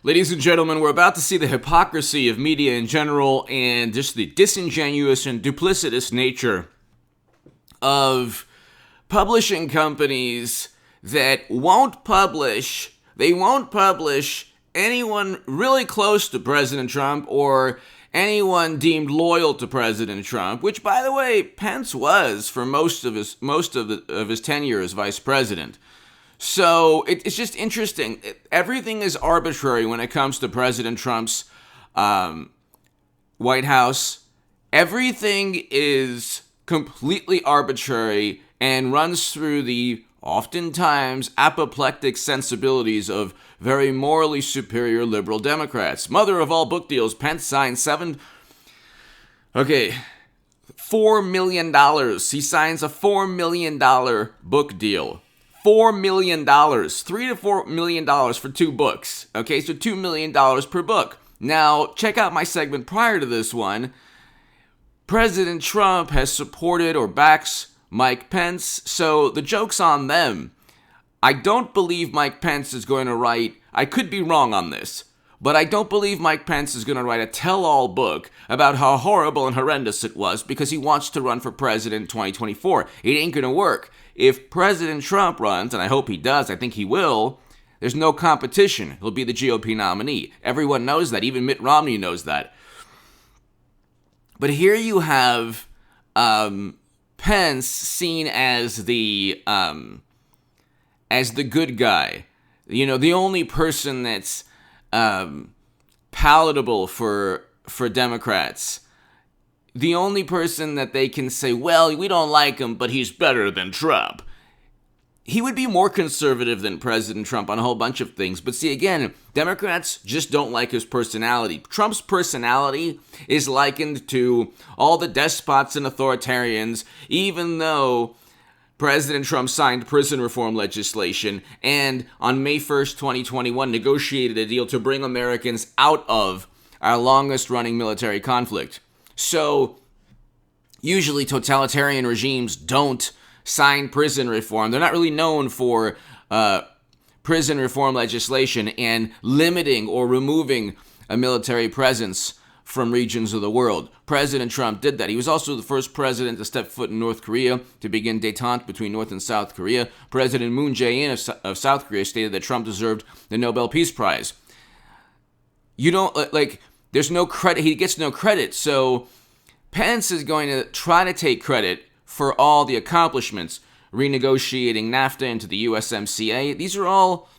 Ladies and gentlemen, we're about to see the hypocrisy of media in general and just the disingenuous and duplicitous nature of publishing companies that won't publish anyone really close to President Trump or anyone deemed loyal to President Trump, which, by the way, Pence was for most of his tenure as vice president. So it's just interesting. Everything is arbitrary when it comes to President Trump's White House. Everything is completely arbitrary and runs through the oftentimes apoplectic sensibilities of very morally superior liberal Democrats. Mother of all book deals, Pence signed $4 million. He signs a $4 million book deal. $4 million, $3 to $4 million for 2 books. Okay, so $2 million per book. Now, check out my segment prior to this one. President Trump has supported or backs Mike Pence, so the joke's on them. I don't believe Mike Pence is going to write, I could be wrong on this, but I don't believe Mike Pence is going to write a tell-all book about how horrible and horrendous it was because he wants to run for president in 2024. It ain't going to work. If President Trump runs, and I hope he does, I think he will, there's no competition. He'll be the GOP nominee. Everyone knows that. Even Mitt Romney knows that. But here you have Pence seen as the good guy. You know, the only person that's palatable for Democrats. The only person that they can say, well, we don't like him, but he's better than Trump. He would be more conservative than President Trump on a whole bunch of things. But see, again, Democrats just don't like his personality. Trump's personality is likened to all the despots and authoritarians, even though President Trump signed prison reform legislation and on May 1st, 2021, negotiated a deal to bring Americans out of our longest-running military conflict. So, usually totalitarian regimes don't sign prison reform. They're not really known for prison reform legislation and limiting or removing a military presence from regions of the world. President Trump did that. He was also the first president to step foot in North Korea to begin détente between North and South Korea. President Moon Jae-in of South Korea stated that Trump deserved the Nobel Peace Prize. You don't, there's no credit. He gets no credit. So Pence is going to try to take credit for all the accomplishments, renegotiating NAFTA into the USMCA. These are all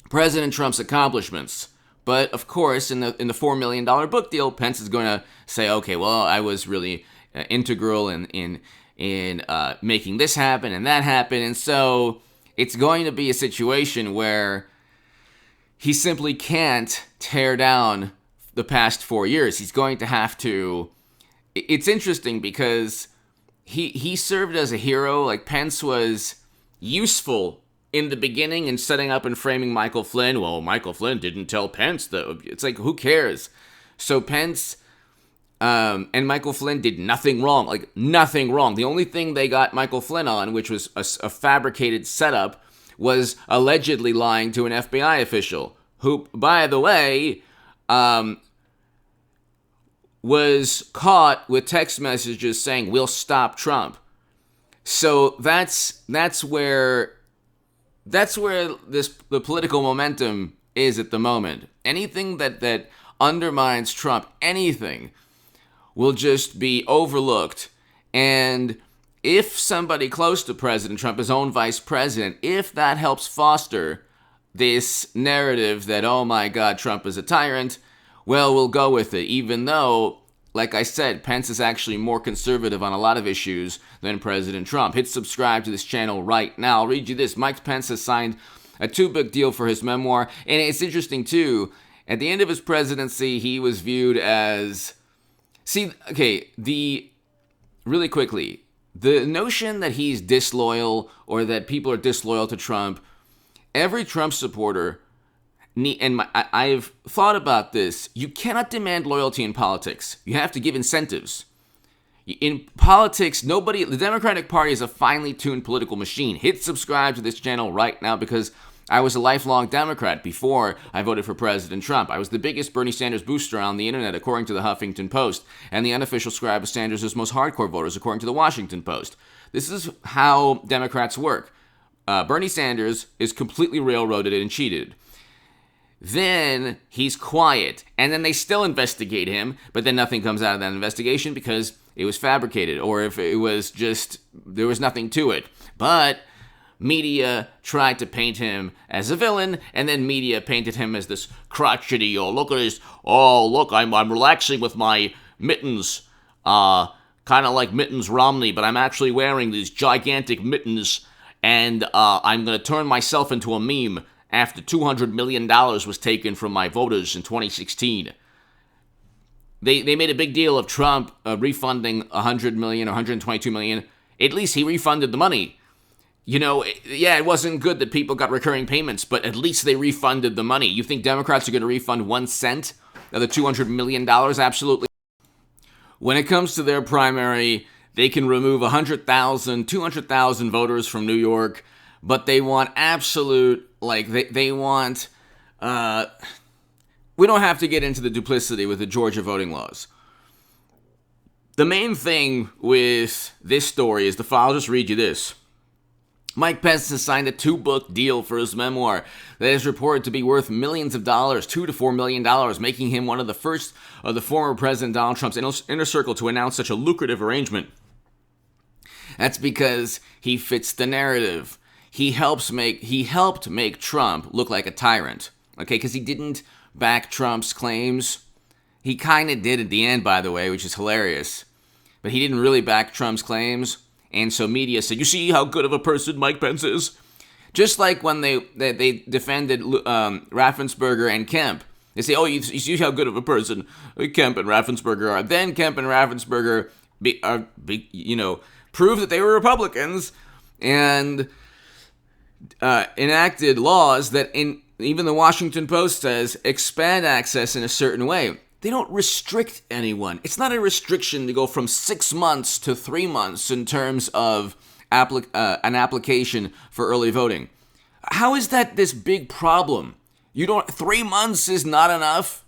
President Trump's accomplishments. But of course, in the $4 million book deal, Pence is going to say, okay, well, I was really integral in making this happen and that happen. And so it's going to be a situation where he simply can't tear down the past 4 years. He's going to have to. It's interesting because he served as a hero. Like, Pence was useful in the beginning in setting up and framing Michael Flynn. Well, Michael Flynn didn't tell Pence that. It's like, who cares? So Pence and Michael Flynn did nothing wrong. Like, nothing wrong. The only thing they got Michael Flynn on, which was a fabricated setup, was allegedly lying to an FBI official, who, by the way, was caught with text messages saying, "We'll stop Trump." So that's where the political momentum is at the moment. Anything that undermines Trump, anything, will just be overlooked. And if somebody close to President Trump, his own vice president, if that helps foster this narrative that, oh my God, Trump is a tyrant, well, we'll go with it, even though, like I said, Pence is actually more conservative on a lot of issues than President Trump. Hit subscribe to this channel right now. I'll read you this. Mike Pence has signed a 2-book deal for his memoir. And it's interesting, too. At the end of his presidency, he was viewed as... Really quickly, the notion that he's disloyal or that people are disloyal to Trump, every Trump supporter... I've thought about this. You cannot demand loyalty in politics. You have to give incentives. In politics, the Democratic Party is a finely tuned political machine. Hit subscribe to this channel right now because I was a lifelong Democrat before I voted for President Trump. I was the biggest Bernie Sanders booster on the internet, according to the Huffington Post, and the unofficial scribe of Sanders' most hardcore voters, according to the Washington Post. This is how Democrats work. Bernie Sanders is completely railroaded and cheated. Then he's quiet, and then they still investigate him, but then nothing comes out of that investigation because it was fabricated, or if it was just, there was nothing to it. But media tried to paint him as a villain, and then media painted him as this crotchety, oh, look at his, oh, look, I'm relaxing with my mittens, kind of like Mittens Romney, but I'm actually wearing these gigantic mittens, and I'm going to turn myself into a meme after $200 million was taken from my voters in 2016. They made a big deal of Trump refunding $100 million or $122 million. At least he refunded the money. You know, it wasn't good that people got recurring payments, but at least they refunded the money. You think Democrats are going to refund 1 cent of the $200 million? Absolutely. When it comes to their primary, they can remove 100,000, 200,000 voters from New York, but they want absolute, like, they want, we don't have to get into the duplicity with the Georgia voting laws. The main thing with this story is I'll just read you this. Mike Pence has signed a 2-book deal for his memoir that is reported to be worth millions of dollars, $2 to $4 million, making him one of the first of the former President Donald Trump's inner circle to announce such a lucrative arrangement. That's because he fits the narrative. He helped make Trump look like a tyrant, okay? Because he didn't back Trump's claims. He kind of did at the end, by the way, which is hilarious. But he didn't really back Trump's claims. And so media said, you see how good of a person Mike Pence is? Just like when they defended Raffensperger and Kemp. They say, oh, you see how good of a person Kemp and Raffensperger are. Then Kemp and Raffensperger proved that they were Republicans and enacted laws that, even the Washington Post says, expand access in a certain way. They don't restrict anyone. It's not a restriction to go from 6 months to 3 months in terms of an application for early voting. How is that this big problem? 3 months is not enough?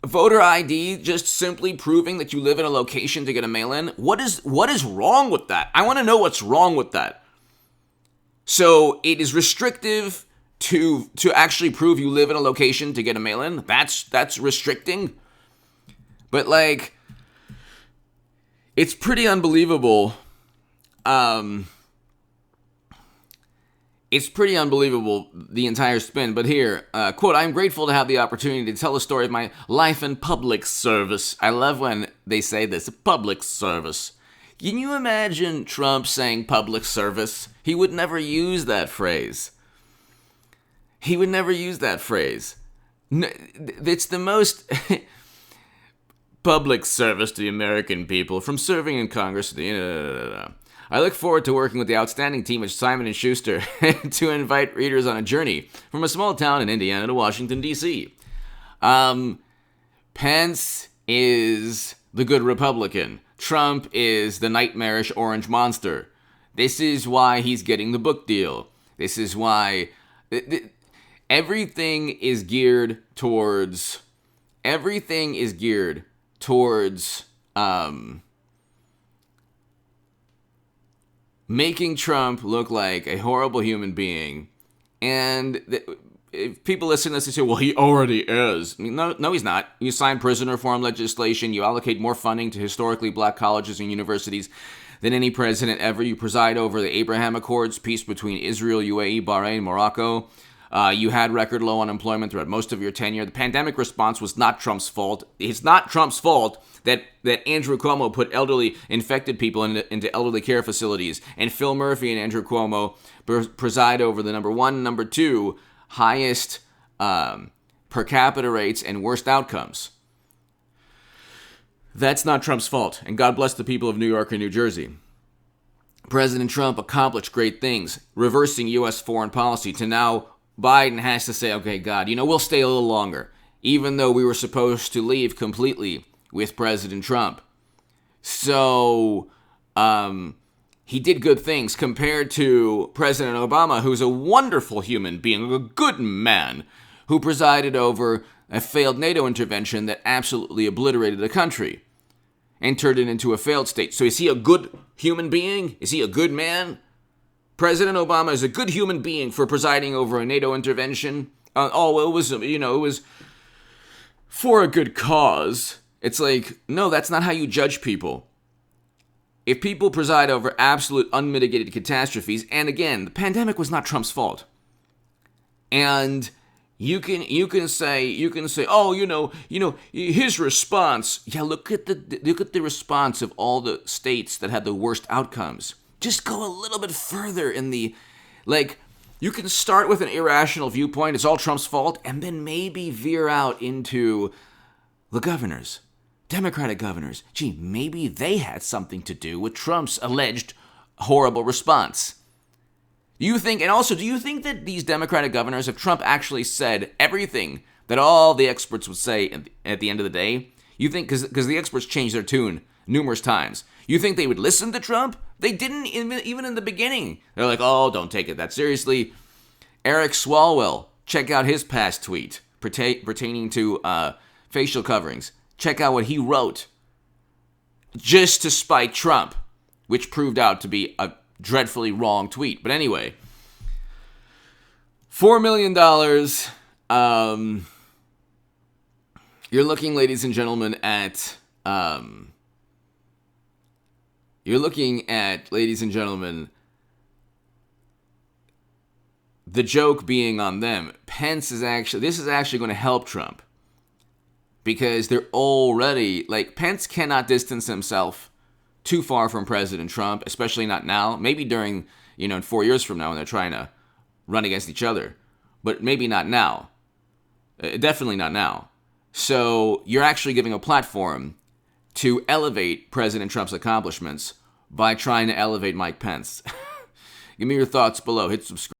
Voter ID just simply proving that you live in a location to get a mail-in? What is wrong with that? I want to know what's wrong with that. So it is restrictive to actually prove you live in a location to get a mail-in. That's restricting. But like, it's pretty unbelievable. It's pretty unbelievable, the entire spin. But here, quote, I'm grateful to have the opportunity to tell the story of my life in public service. I love when they say this, public service. Can you imagine Trump saying public service? He would never use that phrase. He would never use that phrase. It's the most public service to the American people from serving in Congress. I look forward to working with the outstanding team at Simon & Schuster to invite readers on a journey from a small town in Indiana to Washington, D.C. Pence is the good Republican. Trump is the nightmarish orange monster. This is why he's getting the book deal. This is why everything is geared towards making Trump look like a horrible human being. And if people listen to this, they say, well, he already is. I mean, no, he's not. You sign prison reform legislation. You allocate more funding to historically black colleges and universities than any president ever. You preside over the Abraham Accords, peace between Israel, UAE, Bahrain, Morocco. You had record low unemployment throughout most of your tenure. The pandemic response was not Trump's fault. It's not Trump's fault that Andrew Cuomo put elderly infected people into elderly care facilities, and Phil Murphy and Andrew Cuomo preside over the number 1, number 2 highest per capita rates and worst outcomes. That's not Trump's fault, and God bless the people of New York and New Jersey. President Trump accomplished great things, reversing U.S. foreign policy to now Biden has to say, okay, God, we'll stay a little longer, even though we were supposed to leave completely with President Trump. So, he did good things compared to President Obama, who's a wonderful human being, a good man, who presided over a failed NATO intervention that absolutely obliterated the country and turned it into a failed state. So is he a good human being? Is he a good man? President Obama is a good human being for presiding over a NATO intervention. It was for a good cause. It's like, no, that's not how you judge people. If people preside over absolute unmitigated catastrophes, and again, the pandemic was not Trump's fault. And you can say, oh, his response. Yeah, look at the response of all the states that had the worst outcomes. Just go a little bit further in the, you can start with an irrational viewpoint, it's all Trump's fault, and then maybe veer out into the governors, Democratic governors. Gee, maybe they had something to do with Trump's alleged horrible response. Do you think that these Democratic governors, if Trump actually said everything that all the experts would say at the end of the day, you think, because the experts changed their tune numerous times, you think they would listen to Trump? They didn't even in the beginning. They're like, oh, don't take it that seriously. Eric Swalwell, check out his past tweet pertaining to facial coverings. Check out what he wrote just to spite Trump, which proved out to be a dreadfully wrong tweet. But anyway, $4 million. You're looking, ladies and gentlemen, at the joke being on them. This is actually going to help Trump, because they're already, Pence cannot distance himself too far from President Trump, especially not now. Maybe during, in 4 years from now when they're trying to run against each other, but maybe not now. Definitely not now. So you're actually giving a platform to elevate President Trump's accomplishments by trying to elevate Mike Pence. Give me your thoughts below. Hit subscribe.